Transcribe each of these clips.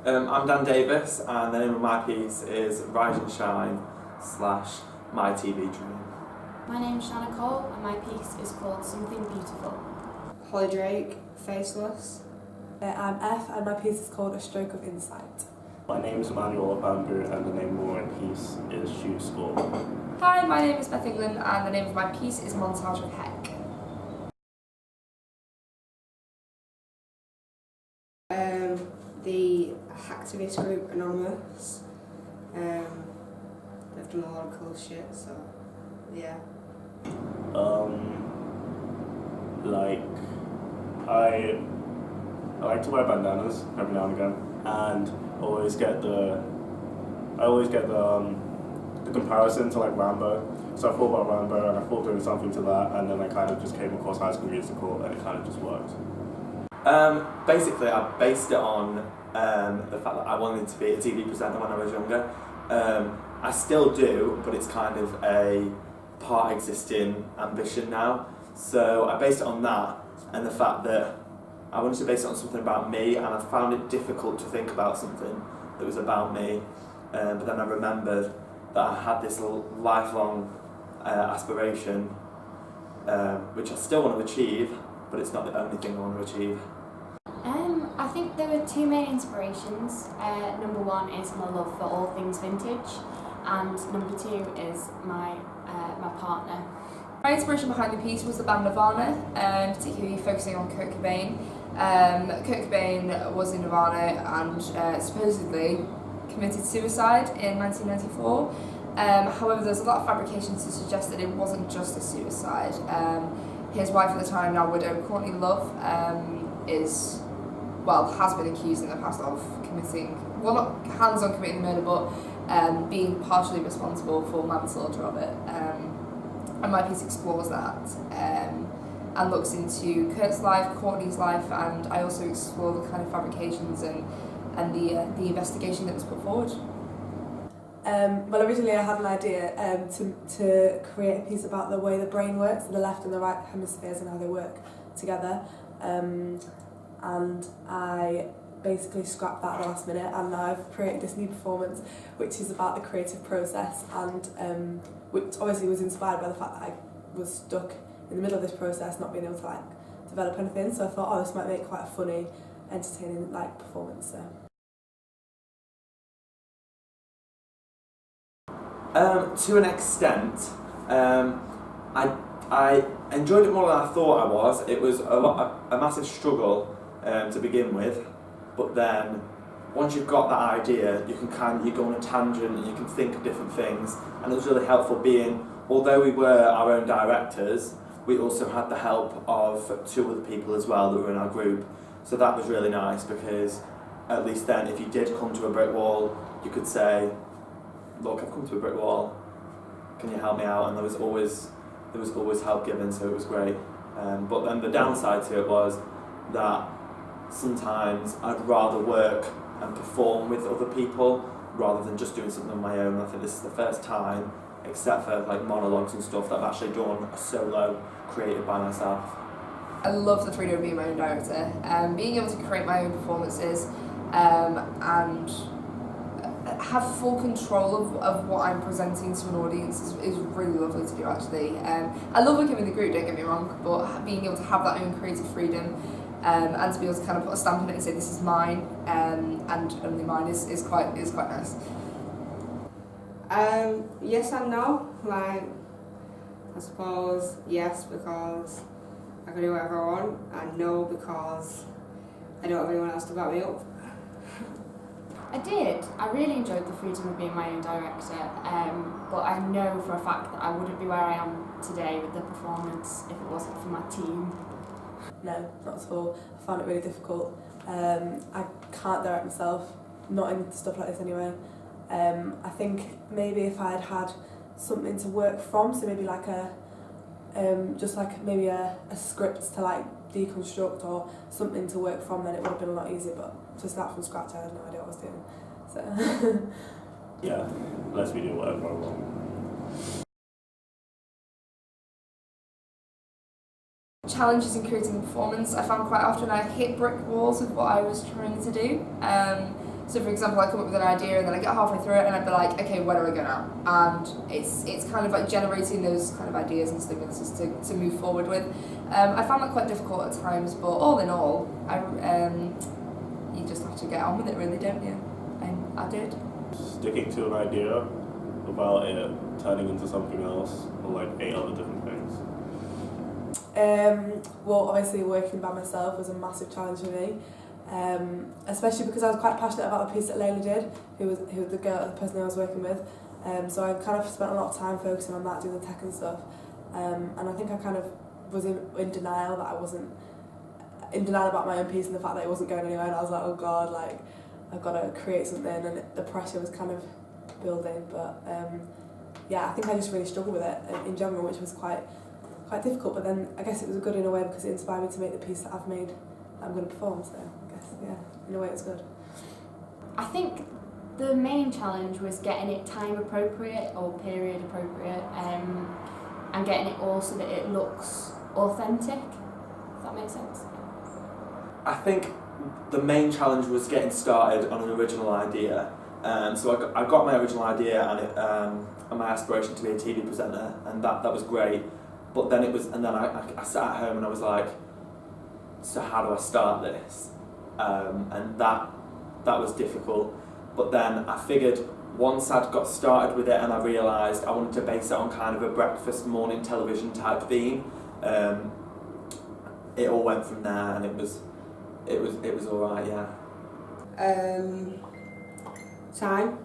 I'm Dan Davis, and the name of my piece is Rise and Shine / My TV Dream. My name's Shanna Cole, and my piece is called Something Beautiful. Holly Drake, Faceless. I'm F, and my piece is called A Stroke of Insight. My name is Emmanuel Bamboo, and the name of my piece is Shoot Score. Hi, my name is Beth England, and the name of my piece is Montage of Heck. The hacktivist group Anonymous. They've done a lot of cool shit, so yeah. I like to wear bandanas every now and again, and I always get the comparison to like Rambo. So I thought about Rambo, and I thought doing something to that, and then I kind of just came across High School Musical, and it kind of just worked. Basically, I based it on the fact that I wanted to be a TV presenter when I was younger. I still do, but it's kind of a part existing ambition now. So I based it on that and the fact that I wanted to base it on something about me, and I found it difficult to think about something that was about me. But then I remembered that I had this lifelong aspiration, which I still want to achieve, but it's not the only thing I want to achieve. I think there were two main inspirations. Number one is my love for all things vintage, and number two is my partner. My inspiration behind the piece was the band Nirvana, particularly focusing on Kurt Cobain. Kurt Cobain was in Nirvana and supposedly committed suicide in 1994. However, there's a lot of fabrications to suggest that it wasn't just a suicide. His wife at the time, now widow, Courtney Love, has been accused in the past of committing, well, not hands-on committing the murder, but being partially responsible for manslaughter of it. And my piece explores that and looks into Kurt's life, Courtney's life, and I also explore the kind of fabrications and the investigation that was put forward. Well, originally I had an idea to create a piece about the way the brain works, the left and the right hemispheres and how they work together. And I basically scrapped that at the last minute, and now I've created this new performance which is about the creative process, and which obviously was inspired by the fact that I was stuck in the middle of this process, not being able to develop anything. So I thought, this might make quite a funny, entertaining performance. So. To an extent, I enjoyed it more than I thought I was. It was a massive struggle to begin with, but then once you've got that idea, you go on a tangent and you can think of different things. And it was really helpful although we were our own directors, we also had the help of two other people as well that were in our group. So that was really nice, because at least then if you did come to a brick wall, you could say, look, I've come to a brick wall, can you help me out? And there was always help given, so it was great. But then the downside to it was that sometimes I'd rather work and perform with other people rather than just doing something on my own. I think this is the first time, except for monologues and stuff, that I've actually done a solo created by myself. I love the freedom of being my own director, being able to create my own performances and have full control of what I'm presenting to an audience is really lovely to do, actually. I love working with the group, don't get me wrong, but being able to have that own creative freedom and to be able to kind of put a stamp on it and say this is mine and only mine is quite nice. Yes and no. I suppose yes because I can do whatever I want, and no because I don't have anyone else to back me up. I did. I really enjoyed the freedom of being my own director, but I know for a fact that I wouldn't be where I am today with the performance if it wasn't for my team. No, not at all. I found it really difficult. I can't direct myself, not in stuff like this anyway. I think maybe if I'd had something to work from, so maybe maybe a script to deconstruct or something to work from, then it would have been a lot easier. But to start from scratch, I had no idea what I was doing. So Yeah, unless we do whatever I want. Challenges in creating a performance, I found quite often I hit brick walls with what I was trying to do. So for example, I come up with an idea and then I get halfway through it and I'd be like, okay, where do I go now? And it's kind of like generating those kind of ideas and stimuluses to move forward with. I found that quite difficult at times, but all in all, you just have to get on with it really, don't you? And I did. Sticking to an idea about it turning into something else, or like 8 other different things. Well, obviously working by myself was a massive challenge for me, especially because I was quite passionate about the piece that Layla did, who was the person I was working with. So I kind of spent a lot of time focusing on that, doing the tech and stuff. And I think I kind of was in denial that I wasn't in denial about my own piece and the fact that it wasn't going anywhere. And I was like, oh God, like I've got to create something, and the pressure was kind of building. But yeah, I think I just really struggled with it in general, which was quite difficult. But then I guess it was good in a way because it inspired me to make the piece that I've made that I'm going to perform. So I guess yeah, in a way it's good. I think the main challenge was getting it time appropriate or period appropriate, and getting it all so that it looks authentic. If that makes sense. I think the main challenge was getting started on an original idea. So I got my original idea and my aspiration to be a TV presenter, and that was great. But then I sat at home and I was like, so how do I start this? And that was difficult. But then I figured once I'd got started with it and I realised I wanted to base it on kind of a breakfast morning television type theme, it all went from there, and it was all right, yeah. Time.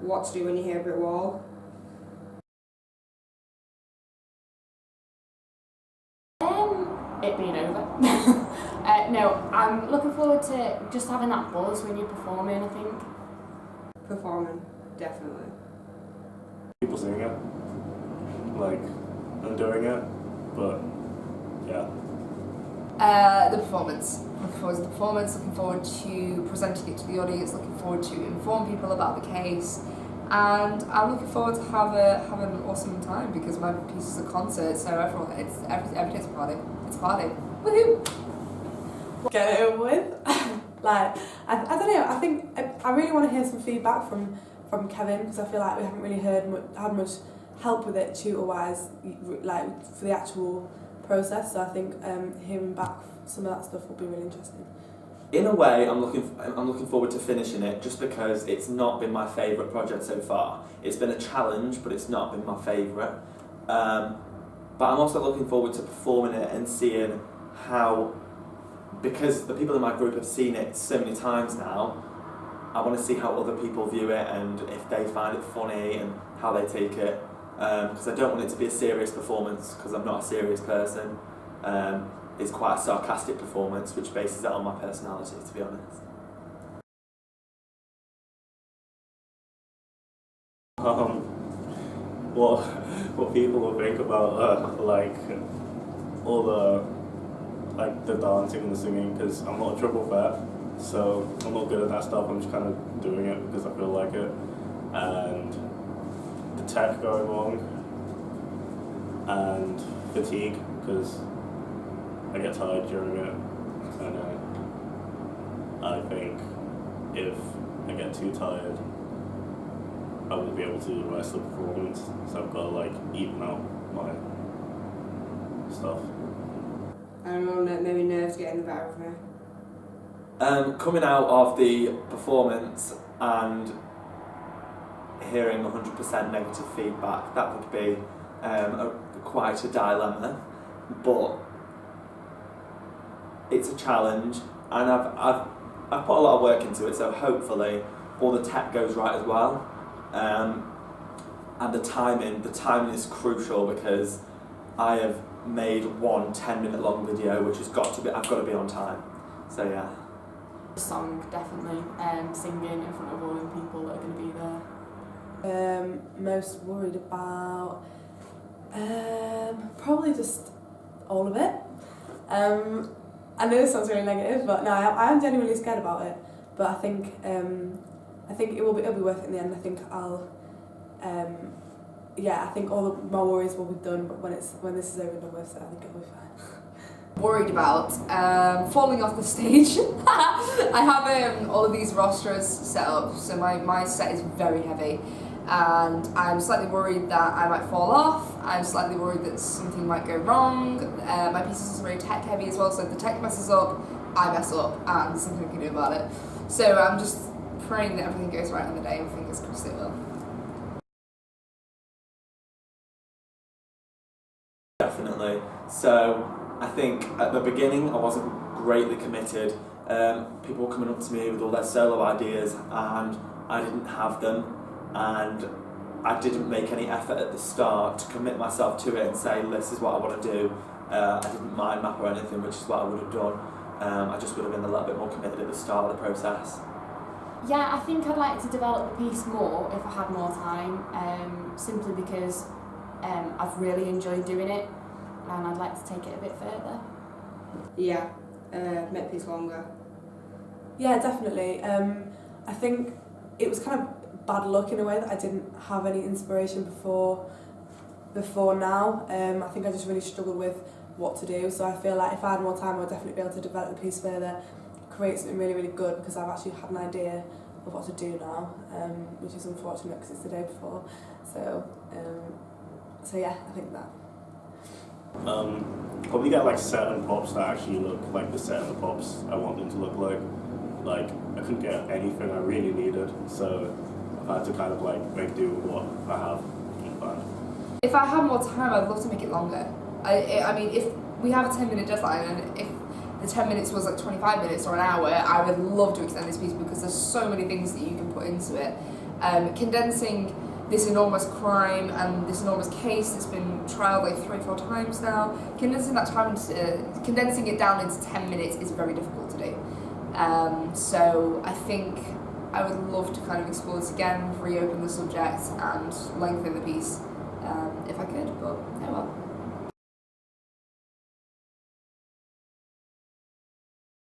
What to do when you hear a brick wall. It being over. No, I'm looking forward to just having that buzz when you're performing, I think. Performing, definitely. People seeing it, like, and doing it, but yeah. The performance. Looking forward to the performance, looking forward to presenting it to the audience, looking forward to inform people about the case, and I'm looking forward to have an awesome time because my piece is a concert, so every day's a party. It's a party. Woohoo! Get it over with. Like I don't know. I think I really want to hear some feedback from Kevin, because I feel like we haven't really had much help with it tutor-wise, like for the actual process. So I think hearing back some of that stuff will be really interesting. In a way, I'm looking forward to finishing it, just because it's not been my favourite project so far. It's been a challenge, but it's not been my favourite. But I'm also looking forward to performing it and seeing how, because the people in my group have seen it so many times now, I want to see how other people view it and if they find it funny and how they take it. Because I don't want it to be a serious performance, because I'm not a serious person. It's quite a sarcastic performance, which bases it on my personality, to be honest. What people will think about like all the dancing and the singing, because I'm not a triple threat, so I'm not good at that stuff. I'm just kind of doing it because I feel like it, and the tech going wrong, and fatigue because I get tired during it, and I think if I get too tired, I won't be able to do the rest of the performance, so I've got to like even out my stuff. I don't know, maybe nerves getting the better of me. Coming out of the performance and hearing 100% negative feedback, that would be quite a dilemma, but it's a challenge, and I've put a lot of work into it, so hopefully all the tech goes right as well. And the timing is crucial, because I have made one 10-minute long video which I've got to be on time. So yeah. Song, definitely. Singing in front of all the people that are going to be there. Most worried about probably just all of it. I know this sounds really negative, but no, I am genuinely scared about it. But I think it'll be worth it in the end. I think I think all my worries will be done when this is over and done with, so I think it'll be fine. Worried about falling off the stage. I have all of these rosters set up, so my set is very heavy, and I'm slightly worried that I might fall off. I'm slightly worried that something might go wrong. My piece is also very tech heavy as well, so if the tech messes up, I mess up, and there's something I can do about it. So I'm just praying that everything goes right on the day, and fingers crossed it will. Definitely. So I think at the beginning I wasn't greatly committed. People were coming up to me with all their solo ideas and I didn't have them, and I didn't make any effort at the start to commit myself to it and say this is what I want to do. I didn't mind map or anything, which is what I would have done. I just would have been a little bit more committed at the start of the process. Yeah, I think I'd like to develop the piece more if I had more time, simply because I've really enjoyed doing it and I'd like to take it a bit further. Yeah, make the piece longer. Yeah, definitely. I think it was kind of bad luck in a way that I didn't have any inspiration before now. I think I just really struggled with what to do, so I feel like if I had more time I would definitely be able to develop the piece further, create something really, really good, because I've actually had an idea of what to do now, which is unfortunate because it's the day before. So yeah, I think that. Probably get like certain props that actually look like the set of the props I want them to look like. Like I couldn't get anything I really needed, so I've had to kind of like make do with what I have in plan. If I had more time, I'd love to make it longer. I mean, if we have a 10-minute deadline and if the 10 minutes was like 25 minutes or an hour, I would love to extend this piece because there's so many things that you can put into it. Condensing this enormous crime and this enormous case that's been trialed like 3 or 4 times now, condensing it down into 10 minutes is very difficult to do. So I think I would love to kind of explore this again, reopen the subject and lengthen the piece if I could, but